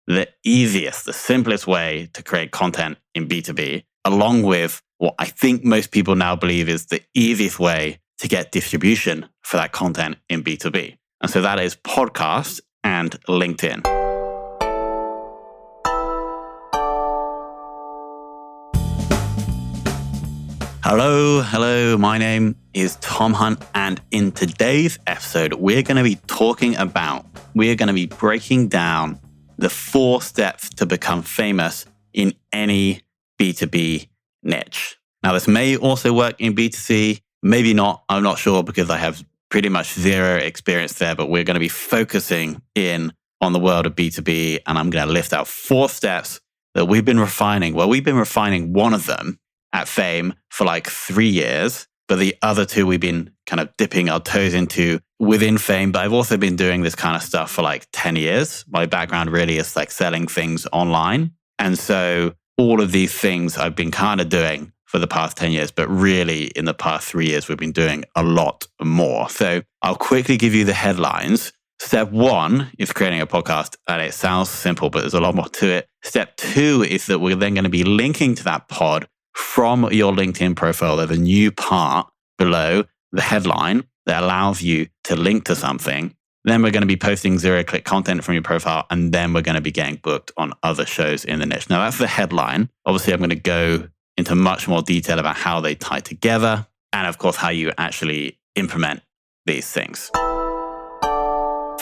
the easiest, the simplest way to create content in B2B, along with what I think most people now believe is the easiest way to get distribution for that content in B2B. And so that is podcast and LinkedIn. Hello, my name is Tom Hunt, and in today's episode, we're going to be breaking down the 4 steps to become famous in any B2B niche. Now, this may also work in B2C, maybe not, I'm not sure because I have pretty much zero experience there, but we're going to be focusing in on the world of B2B, and I'm going to list out 4 steps that we've been refining. Well, we've been refining one of them at Fame for like 3 years, but the other 2 we've been kind of dipping our toes into within Fame. But I've also been doing this kind of stuff for like 10 years. My background really is like selling things online. And so all of these things I've been kind of doing for the past 10 years, but really in the past 3 years, we've been doing a lot more. So I'll quickly give you the headlines. Step 1 is creating a podcast, and it sounds simple, but there's a lot more to it. Step 2 is that we're then going to be linking to that pod from your LinkedIn profile. There's a new part below the headline that allows you to link to something. Then we're going to be posting zero-click content from your profile, and then we're going to be getting booked on other shows in the niche. Now, that's the headline. Obviously, I'm going to go into much more detail about how they tie together and, of course, how you actually implement these things.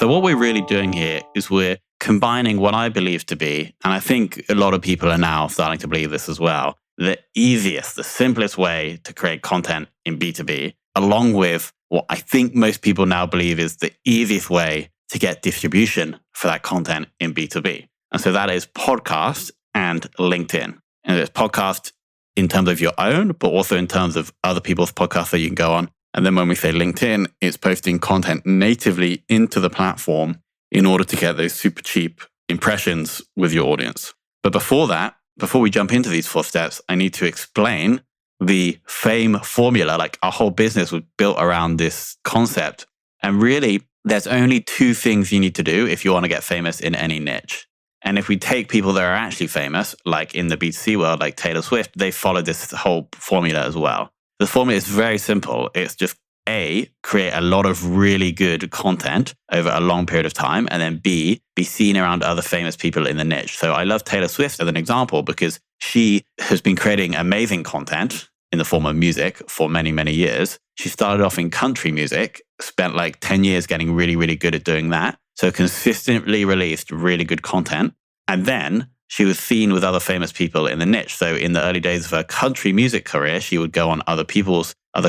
So what we're really doing here is we're combining what I believe to be, and I think a lot of people are now starting to believe this as well, the easiest, the simplest way to create content in B2B, along with what I think most people now believe is the easiest way to get distribution for that content in B2B. And so that is podcast and LinkedIn. And it's podcast in terms of your own, but also in terms of other people's podcasts that you can go on. And then when we say LinkedIn, it's posting content natively into the platform in order to get those super cheap impressions with your audience. But before we jump into these 4 steps, I need to explain the Fame formula. Like, our whole business was built around this concept. And really, there's only 2 things you need to do if you want to get famous in any niche. And if we take people that are actually famous, like in the B2C world, like Taylor Swift, they follow this whole formula as well. The formula is very simple. It's just A, create a lot of really good content over a long period of time, and then B, be seen around other famous people in the niche. So I love Taylor Swift as an example because she has been creating amazing content in the form of music for many, many years. She started off in country music, spent like 10 years getting really, really good at doing that. So consistently released really good content. And then she was seen with other famous people in the niche. So in the early days of her country music career, she would go on other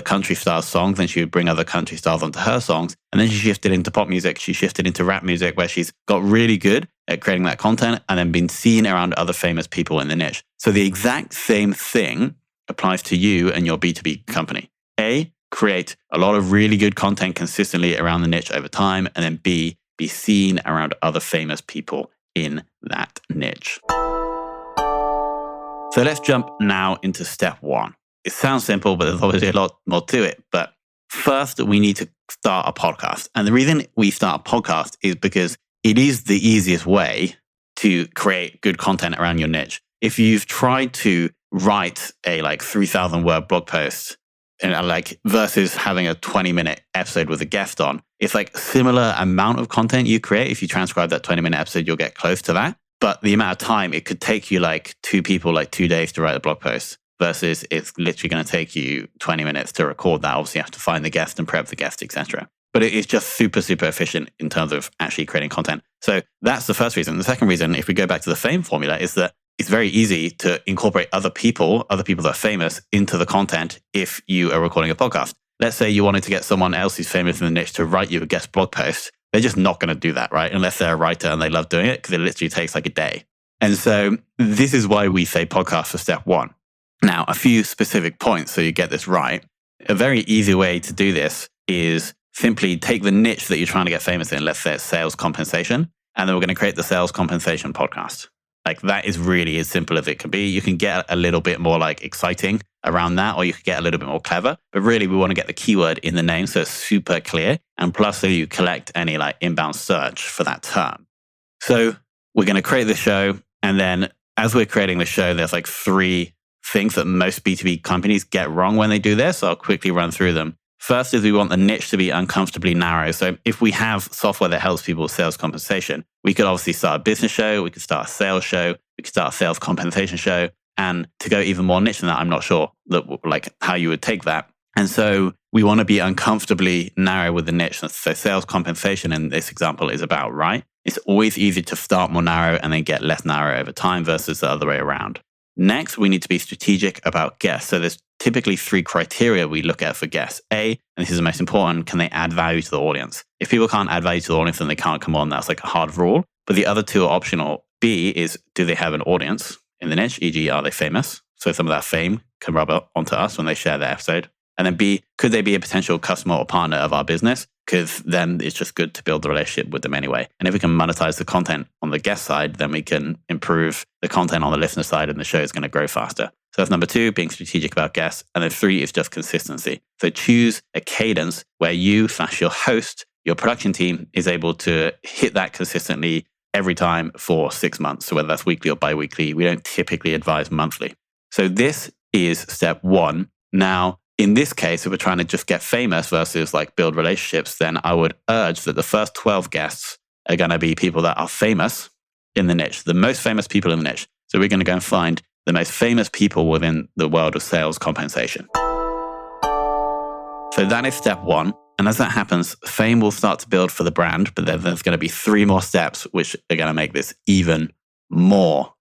country stars' songs, and she would bring other country stars onto her songs. And then she shifted into pop music. She shifted into rap music, where she's got really good at creating that content and then been seen around other famous people in the niche. So the exact same thing applies to you and your B2B company. A, create a lot of really good content consistently around the niche over time. And then B, be seen around other famous people in that niche. So let's jump now into step 1. It sounds simple, but there's obviously a lot more to it. But first, we need to start a podcast. And the reason we start a podcast is because it is the easiest way to create good content around your niche. If you've tried to write a 3,000 word blog post and versus having a 20-minute episode with a guest on, it's like similar amount of content you create. If you transcribe that 20-minute episode, you'll get close to that. But the amount of time, it could take you 2 people 2 days to write a blog post versus it's literally going to take you 20 minutes to record that. Obviously, you have to find the guest and prep the guest, etc. But it is just super, super efficient in terms of actually creating content. So that's the first reason. The second reason, if we go back to the Fame formula, is that it's very easy to incorporate other people that are famous into the content if you are recording a podcast. Let's say you wanted to get someone else who's famous in the niche to write you a guest blog post. They're just not going to do that, right? Unless they're a writer and they love doing it, because it literally takes a day. And so this is why we say podcast for step 1. Now, a few specific points so you get this right. A very easy way to do this is simply take the niche that you're trying to get famous in. Let's say it's sales compensation. And then we're going to create the sales compensation podcast. That is really as simple as it can be. You can get a little bit more exciting around that, or you could get a little bit more clever. But really, we want to get the keyword in the name so it's super clear. And plus, so you collect any inbound search for that term. So we're going to create the show. And then as we're creating the show, there's like 3 things that most B2B companies get wrong when they do this. So I'll quickly run through them. First is we want the niche to be uncomfortably narrow. So if we have software that helps people with sales compensation, we could obviously start a business show, we could start a sales show, we could start a sales compensation show. And to go even more niche than that, I'm not sure that like how you would take that. And so we want to be uncomfortably narrow with the niche. So sales compensation in this example is about right. It's always easy to start more narrow and then get less narrow over time versus the other way around. Next, we need to be strategic about guests. So there's typically 3 criteria we look at for guests. A, and this is the most important, can they add value to the audience? If people can't add value to the audience, then they can't come on. That's like a hard rule. But the other 2 are optional. B is, do they have an audience in the niche? E.g., are they famous? So some of that fame can rub onto us when they share their episode. And then B, could they be a potential customer or partner of our business? Because then it's just good to build the relationship with them anyway. And if we can monetize the content on the guest side, then we can improve the content on the listener side and the show is going to grow faster. So that's number 2, being strategic about guests. And then 3 is just consistency. So choose a cadence where you/your host, your production team is able to hit that consistently every time for 6 months. So whether that's weekly or bi-weekly, we don't typically advise monthly. So this is step 1. Now, in this case, if we're trying to just get famous versus like build relationships, then I would urge that the first 12 guests are going to be people that are famous in the niche, the most famous people in the niche. So we're going to go and find the most famous people within the world of sales compensation. So that is step 1. And as that happens, fame will start to build for the brand, but then there's going to be 3 more steps which are going to make this even more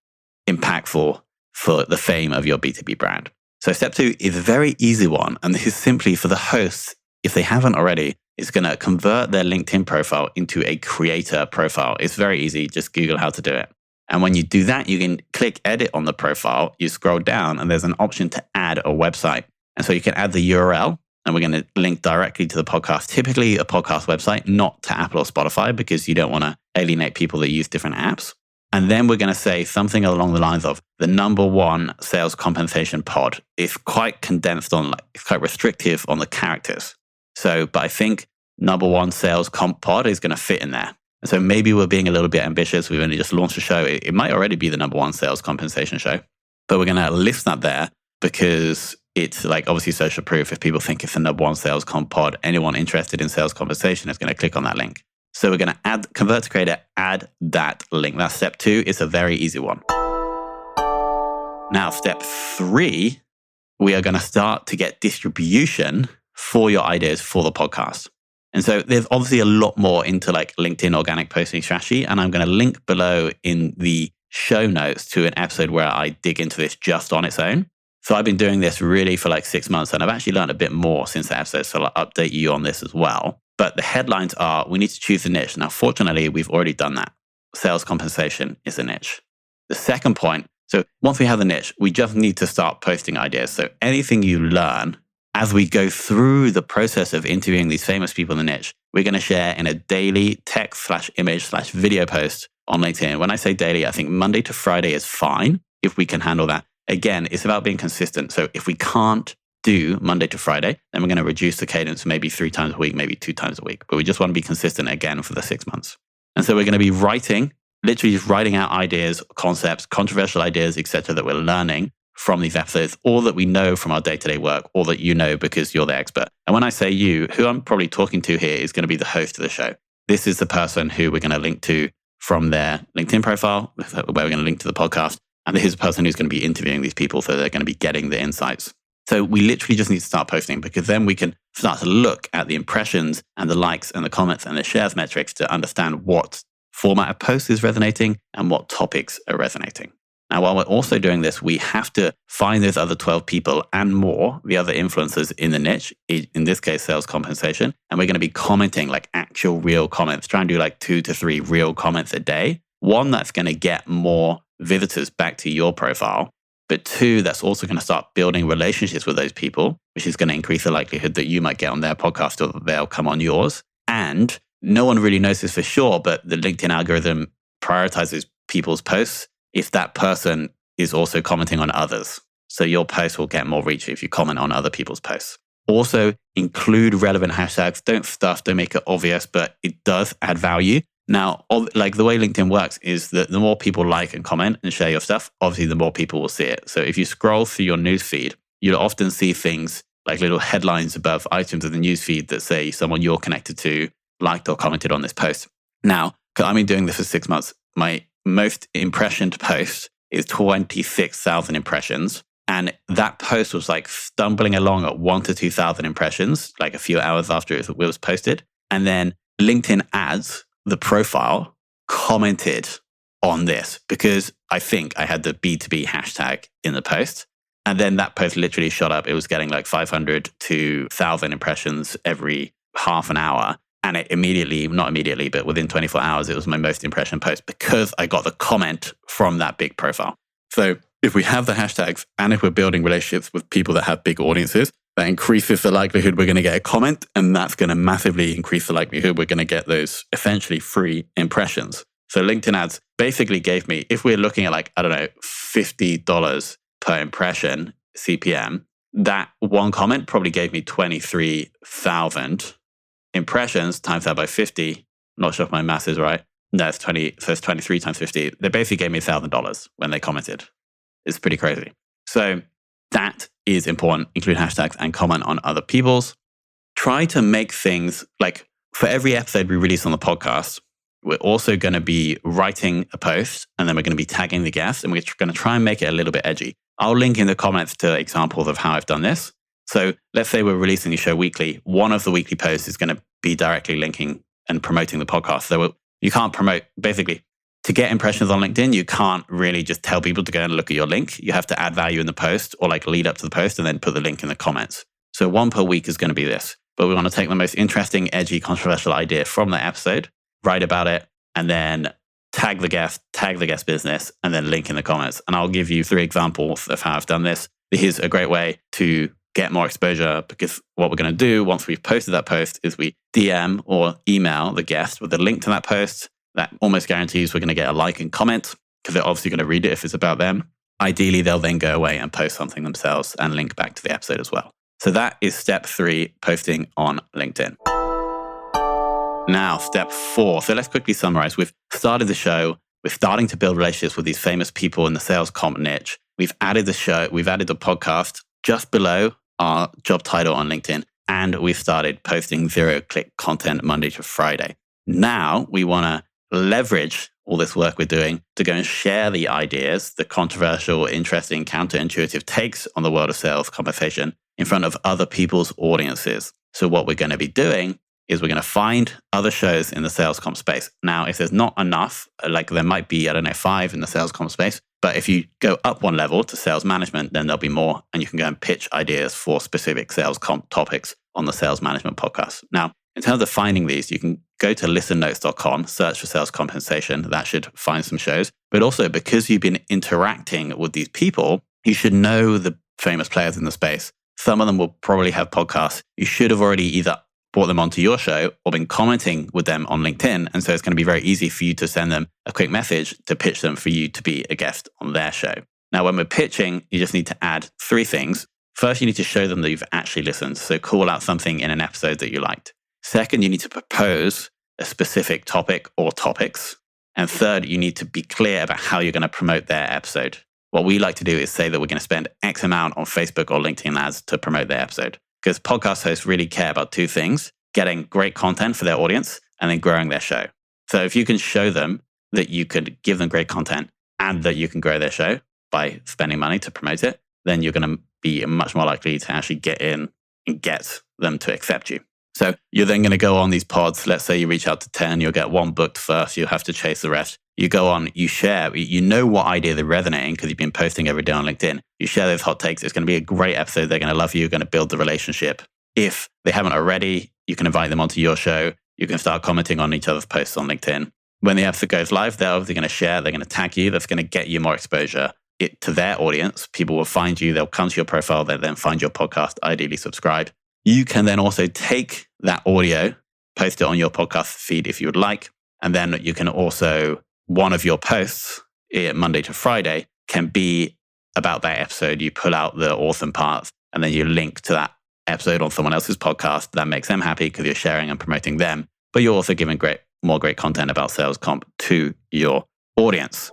impactful for the fame of your B2B brand. So step 2 is a very easy one. And this is simply for the hosts, if they haven't already, is going to convert their LinkedIn profile into a creator profile. It's very easy. Just Google how to do it. And when you do that, you can click edit on the profile. You scroll down and there's an option to add a website. And so you can add the URL and we're going to link directly to the podcast, typically a podcast website, not to Apple or Spotify because you don't want to alienate people that use different apps. And then we're going to say something along the lines of the number 1 sales compensation pod. It's quite condensed on, it's quite restrictive on the characters. So, but I think number 1 sales comp pod is going to fit in there. And so maybe we're being a little bit ambitious. We've only just launched a show. It might already be the number 1 sales compensation show, but we're going to list that there because it's like obviously social proof. If people think it's the number 1 sales comp pod, anyone interested in sales compensation is going to click on that link. So we're going to convert to creator, add that link. That's step 2. It's a very easy one. Now, step 3, we are going to start to get distribution for your ideas for the podcast. And so there's obviously a lot more into like LinkedIn organic posting strategy. And I'm going to link below in the show notes to an episode where I dig into this just on its own. So I've been doing this really for like 6 months and I've actually learned a bit more since that episode. So I'll update you on this as well. But the headlines are, we need to choose a niche. Now, fortunately, we've already done that. Sales compensation is a niche. The second point, so once we have the niche, we just need to start posting ideas. So anything you learn as we go through the process of interviewing these famous people in the niche, we're going to share in a daily text/image/video post on LinkedIn. When I say daily, I think Monday to Friday is fine if we can handle that. Again, it's about being consistent. So if we can't do Monday to Friday, then we're going to reduce the cadence maybe 3 times a week, maybe 2 times a week. But we just want to be consistent again for the 6 months. And so we're going to be literally just writing out ideas, concepts, controversial ideas, etc., that we're learning from these episodes, or that we know from our day-to-day work, or that you know because you're the expert. And when I say you, who I'm probably talking to here is going to be the host of the show. This is the person who we're going to link to from their LinkedIn profile, where we're going to link to the podcast. And this is the person who's going to be interviewing these people, so they're going to be getting the insights. So we literally just need to start posting because then we can start to look at the impressions and the likes and the comments and the shares metrics to understand what format of post is resonating and what topics are resonating. Now, while we're also doing this, we have to find those other 12 people and more, the other influencers in the niche, in this case, sales compensation. And we're going to be commenting like actual real comments, try and do like 2 to 3 real comments a day. 1 that's going to get more visitors back to your profile. But 2, that's also going to start building relationships with those people, which is going to increase the likelihood that you might get on their podcast or that they'll come on yours. And no one really knows this for sure, but the LinkedIn algorithm prioritizes people's posts if that person is also commenting on others. So your post will get more reach if you comment on other people's posts. Also, include relevant hashtags. Don't make it obvious, but it does add value. Now, like the way LinkedIn works is that the more people like and comment and share your stuff, obviously the more people will see it. So if you scroll through your newsfeed, you'll often see things like little headlines above items of the newsfeed that say someone you're connected to liked or commented on this post. Now, because I've been doing this for 6 months, my most impressioned post is 26,000 impressions. And that post was like stumbling along at 1,000 to 2,000 impressions, like a few hours after it was posted. And then LinkedIn ads, the profile, commented on this because I think I had the B2B hashtag in the post. And then that post literally shot up. It was getting like 500 to 1,000 impressions every half an hour. And it not immediately, but within 24 hours, it was my most impression post because I got the comment from that big profile. So if we have the hashtags and if we're building relationships with people that have big audiences, that increases the likelihood we're going to get a comment. And that's going to massively increase the likelihood we're going to get those essentially free impressions. So LinkedIn ads basically gave me, if we're looking at like, I don't know, $50 per impression CPM, that one comment probably gave me 23,000 impressions times that by 50. Not sure if my math is right. No, it's 20. So it's 23 times 50. They basically gave me $1,000 when they commented. It's pretty crazy. So that is important. Include hashtags and comment on other people's. Try to make things like for every episode we release on the podcast, we're also going to be writing a post and then we're going to be tagging the guest and we're going to try and make it a little bit edgy. I'll link in the comments to examples of how I've done this. So let's say we're releasing the show weekly. One of the weekly posts is going to be directly linking and promoting the podcast. So you can't promote, basically, to get impressions on LinkedIn, you can't really just tell people to go and look at your link. You have to add value in the post or like lead up to the post and then put the link in the comments. So one per week is going to be this. But we want to take the most interesting, edgy, controversial idea from the episode, write about it, and then tag the guest business, and then link in the comments. And I'll give you 3 examples of how I've done this. Here's a great way to get more exposure because what we're going to do once we've posted that post is we DM or email the guest with a link to that post. That almost guarantees we're going to get a like and comment because they're obviously going to read it if it's about them. Ideally, they'll then go away and post something themselves and link back to the episode as well. So that is step 3, posting on LinkedIn. Now, step 4. So let's quickly summarize. We've started the show. We're starting to build relationships with these famous people in the sales comp niche. We've added the show. We've added the podcast just below our job title on LinkedIn. And we've started posting 0-click content Monday to Friday. Now we want to leverage all this work we're doing to go and share the ideas, the controversial, interesting, counterintuitive takes on the world of sales conversation in front of other people's audiences. So what we're going to be doing is we're going to find other shows in the sales comp space. Now, if there's not enough, like there might be, 5 in the sales comp space, but if you go up one level to sales management, then there'll be more and you can go and pitch ideas for specific sales comp topics on the sales management podcast. Now, in terms of finding these, you can go to listennotes.com, search for sales compensation. That should find some shows. But also because you've been interacting with these people, you should know the famous players in the space. Some of them will probably have podcasts. You should have already either brought them onto your show or been commenting with them on LinkedIn. And so it's going to be very easy for you to send them a quick message to pitch them for you to be a guest on their show. Now, when we're pitching, you just need to add 3 things. First, you need to show them that you've actually listened. So call out something in an episode that you liked. Second, you need to propose a specific topic or topics. And third, you need to be clear about how you're going to promote their episode. What we like to do is say that we're going to spend X amount on Facebook or LinkedIn ads to promote their episode. Because podcast hosts really care about 2 things, getting great content for their audience and then growing their show. So if you can show them that you could give them great content and that you can grow their show by spending money to promote it, then you're going to be much more likely to actually get in and get them to accept you. So you're then going to go on these pods. Let's say you reach out to 10, you'll get 1 booked first. You'll have to chase the rest. You go on, you share, you know what idea they're resonating because you've been posting every day on LinkedIn. You share those hot takes. It's going to be a great episode. They're going to love you. You're going to build the relationship. If they haven't already, you can invite them onto your show. You can start commenting on each other's posts on LinkedIn. When the episode goes live, they're obviously going to share. They're going to tag you. That's going to get you more exposure to their audience. People will find you. They'll come to your profile. They'll then find your podcast, ideally subscribe. You can then also take that audio, post it on your podcast feed if you would like. And then you can also, one of your posts, Monday to Friday, can be about that episode. You pull out the awesome parts and then you link to that episode on someone else's podcast. That makes them happy because you're sharing and promoting them. But you're also giving great more great content about sales comp to your audience.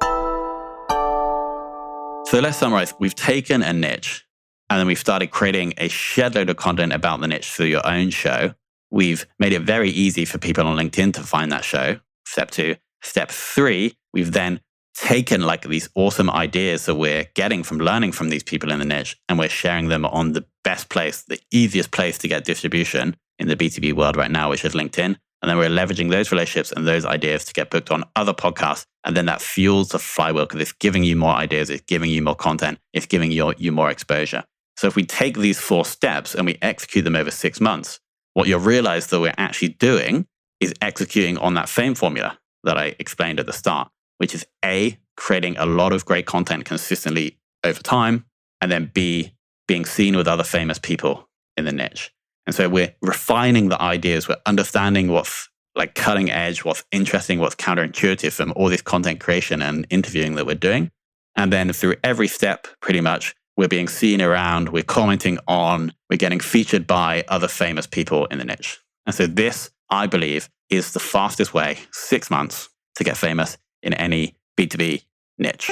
So let's summarize. We've taken a niche and then we've started creating a shed load of content about the niche through your own show. We've made it very easy for people on LinkedIn to find that show. Step 2. Step 3, we've then taken like these awesome ideas that we're getting from learning from these people in the niche, and we're sharing them on the best place, the easiest place to get distribution in the B2B world right now, which is LinkedIn. And then we're leveraging those relationships and those ideas to get booked on other podcasts. And then that fuels the flywheel because it's giving you more ideas, it's giving you more content, it's giving you more exposure. So if we take these 4 steps and we execute them over 6 months, what you'll realize that we're actually doing is executing on that fame formula that I explained at the start, which is A, creating a lot of great content consistently over time, and then B, being seen with other famous people in the niche. And so we're refining the ideas, we're understanding what's like cutting edge, what's interesting, what's counterintuitive from all this content creation and interviewing that we're doing. And then through every step, pretty much, we're being seen around, we're commenting on, we're getting featured by other famous people in the niche. And so this, I believe, is the fastest way, 6 months, to get famous in any B2B niche.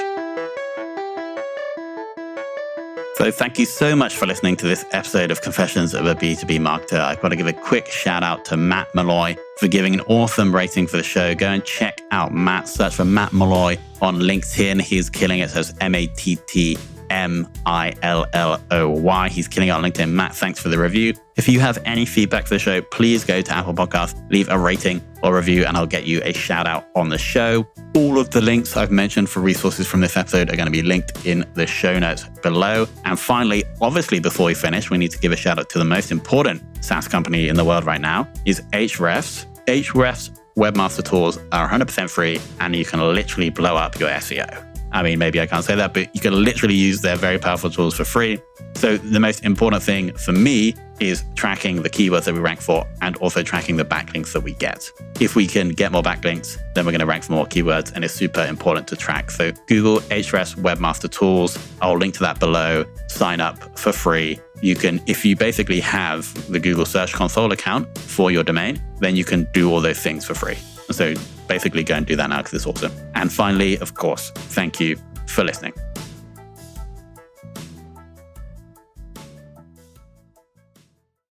So thank you so much for listening to this episode of Confessions of a B2B Marketer. I've got to give a quick shout out to Matt Malloy for giving an awesome rating for the show. Go and check out Matt. Search for Matt Malloy on LinkedIn. He's killing it. So it's MattMilloy. He's killing it on LinkedIn. Matt, thanks for the review. If you have any feedback for the show, please go to Apple Podcasts, leave a rating or review, and I'll get you a shout out on the show. All of the links I've mentioned for resources from this episode are going to be linked in the show notes below. And finally, obviously, before we finish, we need to give a shout out to the most important SaaS company in the world right now, is Ahrefs. Ahrefs webmaster tools are 100% free, and you can literally blow up your SEO. I mean, maybe I can't say that, but you can literally use their very powerful tools for free. So the most important thing for me is tracking the keywords that we rank for and also tracking the backlinks that we get. If we can get more backlinks, then we're going to rank for more keywords, and it's super important to track. So Google Ahrefs Webmaster Tools. I'll link to that below. Sign up for free. You can, if you basically have the Google Search Console account for your domain, then you can do all those things for free. So basically go and do that now because it's awesome. And finally, of course, thank you for listening.